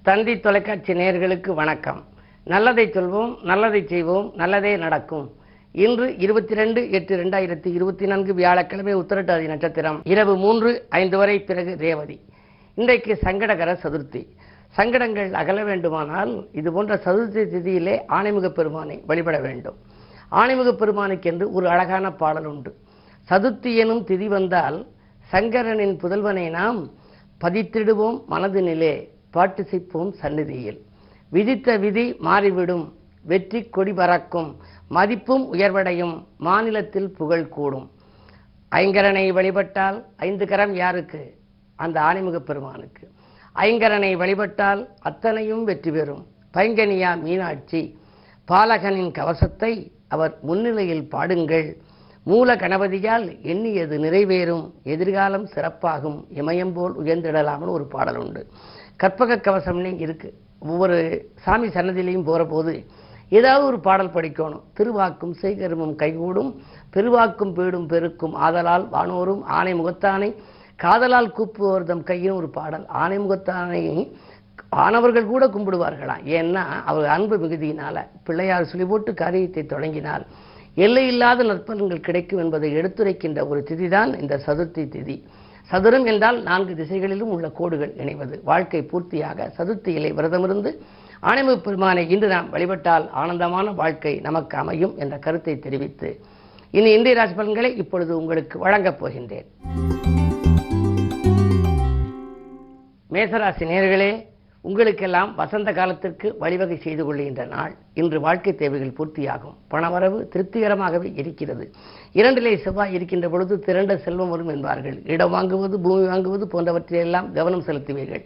தந்தி தொலைக்காட்சி நேயர்களுக்கு வணக்கம். நல்லதை சொல்வோம், நல்லதை செய்வோம், நல்லதே நடக்கும். இன்று 22/8/2024 வியாழக்கிழமை உத்திரட்டாதி நட்சத்திரம் இரவு 3:05 வரை, பிறகு ரேவதி. இன்றைக்கு சங்கடகர சதுர்த்தி. சங்கடங்கள் அகல வேண்டுமானால் இது போன்ற சதுர்த்தி திதியிலே ஆணைமுக பெருமானை வழிபட வேண்டும். ஆணைமுக பெருமானுக்கென்று ஒரு அழகான பாடல் உண்டு. சதுர்த்தி எனும் திதி வந்தால் சங்கரனின் புதல்வனை நாம் பதித்திடுவோம் மனதினிலே, பாட்டுசிப்போம் சந்நிதியில். விதித்த விதி மாறிவிடும், வெற்றி கொடி பறக்கும், மதிப்பும் உயர்வடையும், மாநிலத்தில் புகழ் கூடும். ஐங்கரனை வழிபட்டால் 5 கரம் யாருக்கு? அந்த ஆணைமுக பெருமானுக்கு. ஐங்கரனை வழிபட்டால் அத்தனையும் வெற்றி பெறும். பைங்கனியா மீனாட்சி பாலகனின் கவசத்தை அவர் முன்னிலையில் பாடுங்கள். மூல கணபதியால் எண்ணியது நிறைவேறும், எதிர்காலம் சிறப்பாகும், இமயம்போல் உயர்ந்திடலாம்னு ஒரு பாடல் உண்டு. கற்பக கவசம்னே இருக்கு. ஒவ்வொரு சாமி சன்னதியிலையும் போகிற போது ஏதாவது ஒரு பாடல் படிக்கணும். திருவாக்கும் செய்கருமும் கைகூடும், பெருவாக்கும் பீடும் பெருக்கும், ஆதலால் வானோரும் ஆணை முகத்தானை காதலால் கூப்புவோர் தம் கையின் ஒரு பாடல். ஆணை முகத்தானை ஆனவர்கள் கூட கும்பிடுவார்களாம். ஏன்னா அவர் அன்பு மிகுதியினால. பிள்ளையார் சொல்லி போட்டு காரியத்தை தொடங்கினால் எல்லையில்லாத நற்பலன்கள் கிடைக்கும் என்பதை எடுத்துரைக்கின்ற ஒரு திதிதான் இந்த சதுர்த்தி திதி. சதுரம் என்றால் 4 திசைகளிலும் உள்ள கோடுகள் இணைவது. வாழ்க்கை பூர்த்தியாக சதுர்த்தியிலே விரதமிருந்து ஆணைமுக பெருமானை இன்று நாம் வழிபட்டால் ஆனந்தமான வாழ்க்கை நமக்கு அமையும் என்ற கருத்தை தெரிவித்து இனி இந்திய ராசி பலன்களை இப்பொழுது உங்களுக்கு வழங்கப் போகின்றேன். மேசராசி நேயர்களே, உங்களுக்கெல்லாம் வசந்த காலத்திற்கு வழிவகை செய்து கொள்கின்ற நாள். இன்று வாழ்க்கை தேவைகள் பூர்த்தியாகும். பணவரவு திருப்திகரமாகவே இருக்கிறது. 2லே செவ்வாய் இருக்கின்ற பொழுது திரண்ட செல்வம் வரும் என்பார்கள். இடம் வாங்குவது, பூமி வாங்குவது போன்றவற்றையெல்லாம் கவனம் செலுத்துவீர்கள்.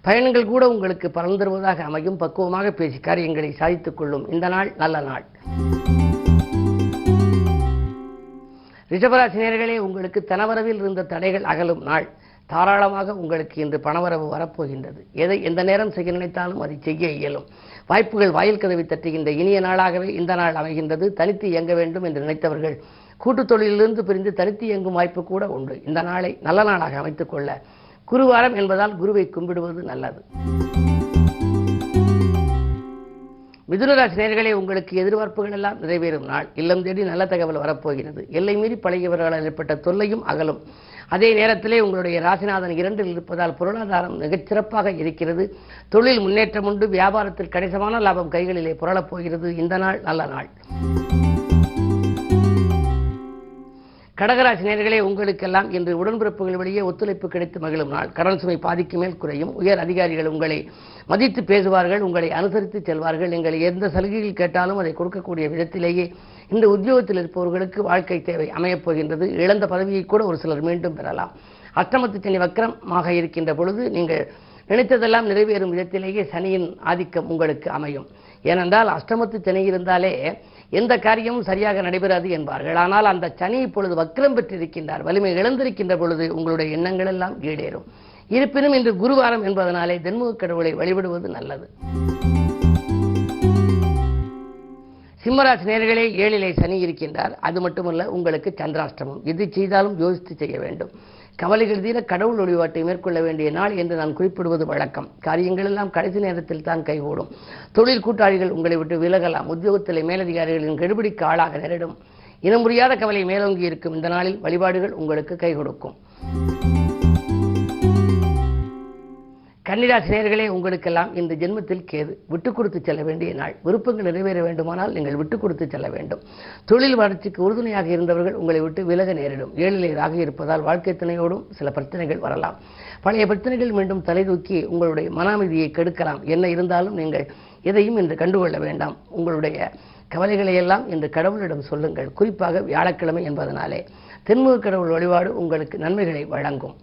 பயணங்கள் கூட உங்களுக்கு பலன் தருவதாக அமையும். பக்குவமாக பேசி காரியங்களை சாதித்துக் கொள்ளும் இந்த நாள் நல்ல நாள். ரிஷபராசி நேயர்களே, உங்களுக்கு தனவரவில் இருந்த தடைகள் அகலும் நாள். தாராளமாக உங்களுக்கு இன்று பணவரவு வரப்போகின்றது. எதை எந்த நேரம் செய்ய நினைத்தாலும் அதை செய்ய இயலும். வாய்ப்புகள் வாயில் கதவை தட்டுகின்ற இனிய நாளாகவே இந்த நாள் அமைகின்றது. தனித்து இயங்க வேண்டும் என்று நினைத்தவர்கள் கூட்டுத் தொழிலிருந்து பிரிந்து தனித்து இயங்கும் வாய்ப்பு கூட உண்டு. இந்த நாளை நல்ல நாளாக அமைத்துக் கொள்ள குருவாரம் என்பதால் குருவை கும்பிடுவது நல்லது. மிதுனராசி நேயர்களே, உங்களுக்கு எதிர்பார்ப்புகள் எல்லாம் நிறைவேறும் நாள். இல்லம் தேடி நல்ல தகவல் வரப்போகிறது. எல்லை மீறி பழகியவர்களால் ஏற்பட்ட தொல்லையும் அகலும். அதே நேரத்திலே உங்களுடைய ராசிநாதன் 2இல் இருப்பதால் பொருளாதாரம் மிகச்சிறப்பாக இருக்கிறது. தொழில் முன்னேற்றம் உண்டு. வியாபாரத்தில் கணிசமான லாபம் கைகளிலே புரளப் போகிறது. இந்த நாள் நல்ல நாள். கடகராசி நேயர்களே, உங்களுக்கெல்லாம் இன்று உடன்பிறப்புகள் வழியே ஒத்துழைப்பு கிடைத்து மகிழும் நாள். கடன் சுமை பாதிக்கு மேல் குறையும். உயர் அதிகாரிகள் உங்களை மதித்து பேசுவார்கள், உங்களை அனுசரித்து செல்வார்கள். நீங்கள் எந்த சலுகைகள் கேட்டாலும் அதை கொடுக்கக்கூடிய விதத்திலேயே இந்த உத்தியோகத்தில் இருப்பவர்களுக்கு வாழ்க்கை தேவை அமையப் போகின்றது. இழந்த பதவியை கூட ஒரு சிலர் மீண்டும் பெறலாம். அஷ்டமத்து சனி வக்கரமாக இருக்கின்ற பொழுது நீங்கள் நினைத்ததெல்லாம் நிறைவேறும் விதத்திலேயே சனியின் ஆதிக்கம் உங்களுக்கு அமையும். ஏனென்றால் அஷ்டமத்து சனி இருந்தாலே எந்த காரியமும் சரியாக நடைபெறாது என்பார்கள். ஆனால் அந்த சனி இப்பொழுது வக்ரம் பெற்றிருக்கின்றார். வலிமை இழந்திருக்கின்ற பொழுது உங்களுடைய எண்ணங்கள் எல்லாம் ஈடேறும். இருப்பினும் இன்று குருவாரம் என்பதனாலே தென்முக கடவுளை வழிபடுவது நல்லது. சிம்மராசி நேயர்களே, 7லே சனி இருக்கின்றார். அது மட்டுமல்ல, உங்களுக்கு சந்திராஷ்டமம். எது செய்தாலும் யோசித்து செய்ய வேண்டும். கவலைகள் தீர கடவுள் வழிபாட்டை மேற்கொள்ள வேண்டிய நாள் என்று நான் குறிப்பிடுவது வழக்கம். காரியங்கள் எல்லாம் கடைசி நேரத்தில் தான் கைகூடும். தொழில் கூட்டாளிகள் உங்களை விட்டு விலகலாம். உத்தியோகத்திலே மேலதிகாரிகளின் கெடுபிடிக்கு ஆளாக நேரிடும். இனம் புரியாத கவலை மேலோங்கி இருக்கும் இந்த நாளில் வழிபாடுகள் உங்களுக்கு கை கொடுக்கும். கன்னிராசி நேயர்களே, உங்களுக்கெல்லாம் இந்த ஜென்மத்தில் கேது. விட்டுக் கொடுத்து செல்ல வேண்டிய நாள். விருப்பங்கள் நிறைவேற வேண்டுமானால் நீங்கள் விட்டுக் கொடுத்து செல்ல வேண்டும். தொழில் வளர்ச்சிக்கு உறுதுணையாக இருந்தவர்கள் உங்களை விட்டு விலக நேரிடும். 7லே ராகு இருப்பதால் வாழ்க்கை துணையோடும் சில பிரச்சனைகள் வரலாம். பழைய பிரச்சனைகள் மீண்டும் தலை தூக்கி உங்களுடைய மன அமைதியை கெடுக்கலாம். என்ன இருந்தாலும் நீங்கள் எதையும் இன்று கண்டுகொள்ள வேண்டாம். உங்களுடைய கவலைகளை எல்லாம் இன்று கடவுளிடம் சொல்லுங்கள். குறிப்பாக வியாழக்கிழமை என்பதனாலே தென்முக கடவுள் வழிபாடு உங்களுக்கு நன்மைகளை வழங்கும்.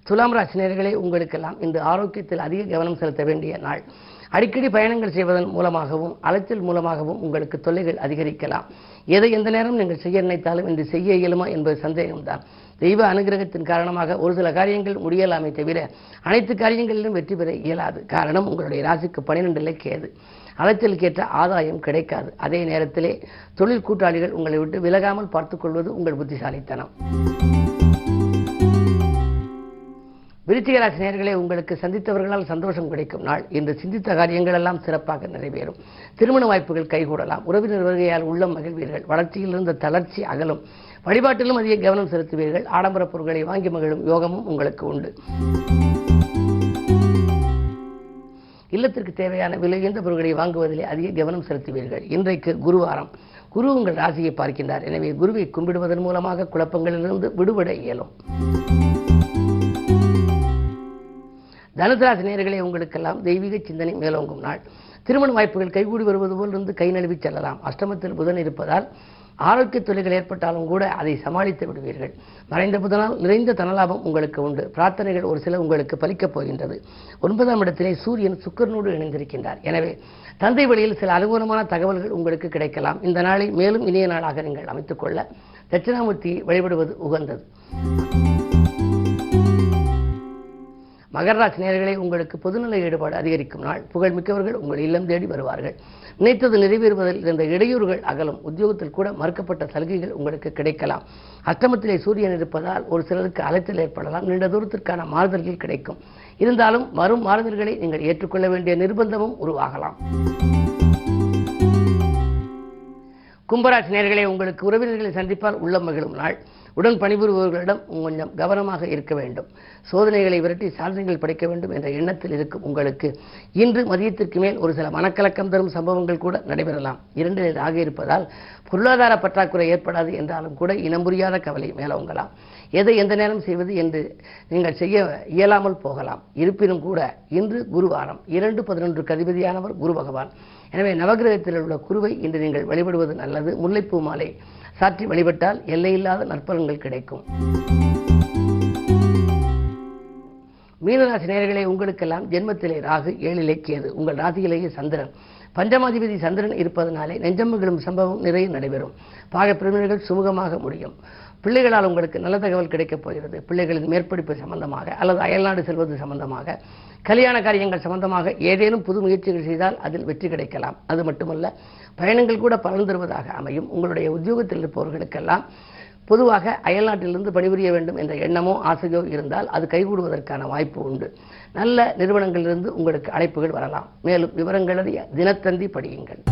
துலாம் ராசி நேயர்களே, உங்களுக்கெல்லாம் இந்த ஆரோக்கியத்தில் அதிக கவனம் செலுத்த வேண்டிய நாள். அடிக்கடி பயணங்கள் செய்வதன் மூலமாகவும் அலைச்சல் மூலமாகவும் உங்களுக்கு தொல்லைகள் அதிகரிக்கலாம். எதை எந்த நேரம் நீங்கள் செய்ய நினைத்தாலும் இன்று செய்ய இயலுமா என்பது சந்தேகம்தான். தெய்வ அனுகிரகத்தின் காரணமாக ஒரு சில காரியங்கள் முடியலாமே தவிர அனைத்து காரியங்களிலும் வெற்றி பெற இயலாது. காரணம், உங்களுடைய ராசிக்கு 12லே கேது. அலைச்சலுக்கேற்ற ஆதாயம் கிடைக்காது. அதே நேரத்திலே தொழில் கூட்டாளிகள் உங்களை விட்டு விலகாமல் பார்த்துக் கொள்வது உங்கள் புத்திசாலித்தனம். விருச்சிக ராசி நேயர்களே, உங்களுக்கு சந்தித்தவர்களால் சந்தோஷம் கிடைக்கும் நாள். இன்று சிந்தித்த காரியங்கள் எல்லாம் சிறப்பாக நிறைவேறும். திருமண வாய்ப்புகள் கைகூடலாம். உறவினர் வருகையால் உள்ளம் மகிழ்வீர்கள். வளர்ச்சியில் இருந்த தளர்ச்சி அகலும். வழிபாட்டிலும் அதிக கவனம் செலுத்துவீர்கள். ஆடம்பர பொருட்களை வாங்கி மகிழும் யோகமும் உங்களுக்கு உண்டு. இல்லத்திற்கு தேவையான விலையுயர்ந்த பொருட்களை வாங்குவதிலே அதிக கவனம் செலுத்துவீர்கள். இன்றைக்கு குருவாரம். குரு உங்கள் ராசியை பார்க்கின்றார். எனவே குருவை கும்பிடுவதன் மூலமாக குழப்பங்களிலிருந்து விடுபட இயலும். தனுசு ராசி நேயர்களே, உங்களுக்கெல்லாம் தெய்வீக சிந்தனை மேலோங்கும் நாள். திருமண வாய்ப்புகள் கைகூடி வருவது போல் இருந்து கை நழுவி செல்லலாம். அஷ்டமத்தில் புதன் இருப்பதால் ஆரோக்கிய தொல்லைகள் ஏற்பட்டாலும் கூட அதை சமாளித்து விடுவீர்கள். மறைந்த புதனால் நிறைந்த தனலாபம் உங்களுக்கு உண்டு. பிரார்த்தனைகள் ஒரு சில உங்களுக்கு பலிக்கப் போகின்றது. 9ஆம் இடத்திலே சூரியன் சுக்கிரனோடு இணைந்திருக்கின்றார். எனவே தந்தை வழியில் சில அனுகூலமான தகவல்கள் உங்களுக்கு கிடைக்கலாம். இந்த நாளை மேலும் இனிய நாளாக நீங்கள் அமைத்துக் கொள்ள தட்சிணாமூர்த்தியை வழிபடுவது உகந்தது. மகர ராசி நேயர்களே, உங்களுக்கு பொதுநல ஈடுபாடு அதிகரிக்கும் நாள். புகழ்மிக்கவர்கள் உங்கள் இல்லம் தேடி வருவார்கள். நினைத்தது நிறைவேறுவதில் இருந்த இடையூறுகள் அகலும். உத்தியோகத்தில் கூட மறுக்கப்பட்ட சலுகைகள் உங்களுக்கு கிடைக்கலாம். அஷ்டமத்திலே சூரியன் இருப்பதால் ஒரு சிலருக்கு அலைச்சல் ஏற்படலாம். நீண்ட தூரத்திற்கான மாறுதல்கள் கிடைக்கும். இருந்தாலும் வரும் மாறுதல்களை நீங்கள் ஏற்றுக்கொள்ள வேண்டிய நிர்பந்தமும் உருவாகலாம். கும்பராசி நேயர்களே, உங்களுக்கு உறவினர்களை சந்திப்பால் உள்ளம் மகிழும் நாள். உடன் பணிபுரிபவர்களிடம் கொஞ்சம் கவனமாக இருக்க வேண்டும். சோதனைகளை விரட்டி சாதனைகள் படைக்க வேண்டும் என்ற எண்ணத்தில் இருக்கும் உங்களுக்கு இன்று மதியத்திற்கு மேல் ஒரு சில மனக்கலக்கம் தரும் சம்பவங்கள் கூட நடைபெறலாம். 2 ராகு இருப்பதால் பொருளாதார பற்றாக்குறை ஏற்படாது என்றாலும் கூட இனம் புரியாத கவலை மேலோங்கலாம். எதை எந்த நேரம் செய்வது என்று நீங்கள் செய்ய இயலாமல் போகலாம். இருப்பினும் கூட இன்று குருவாரம். 2-11 அதிபதியானவர் குரு பகவான். எனவே நவகிரகத்தில் உள்ள குருவை இன்று நீங்கள் வழிபடுவது நல்லது. முல்லைப்பூ மாலை சாற்றி வழிபட்டால் எல்லையில்லாத நற்பலன்கள் கிடைக்கும். மீனராசி நேயர்களே, உங்களுக்கெல்லாம் ஜென்மத்திலே ராகு, 7லே கேது, உங்கள் ராசியிலேயே சந்திரன். பஞ்சமாதிபதி சந்திரன் இருப்பதனாலே நெஞ்சம் மகிழும் சம்பவம் நிறைய நடைபெறும். பிரிவினர்கள் சுமூகமாக முடியும். பிள்ளைகளால் உங்களுக்கு நல்ல தகவல் கிடைக்கப் போகிறது. பிள்ளைகளின் மேற்படிப்பு சம்பந்தமாக அல்லது அயல்நாடு செல்வது சம்பந்தமாக, கல்யாண காரியங்கள் சம்பந்தமாக ஏதேனும் புது முயற்சிகள் செய்தால் அதில் வெற்றி கிடைக்கலாம். அது மட்டுமல்ல, பயணங்கள் கூட பலன் தருவதாக அமையும். உங்களுடைய உத்தியோகத்தில் இருப்பவர்களுக்கெல்லாம் பொதுவாக அயல்நாட்டிலிருந்து பணிபுரிய வேண்டும் என்ற எண்ணமோ ஆசையோ இருந்தால் அது கைகூடுவதற்கான வாய்ப்பு உண்டு. நல்ல நிறுவனங்களிலிருந்து உங்களுக்கு அழைப்புகள் வரலாம். மேலும் விவரங்களை தினத்தந்தி படியுங்கள்.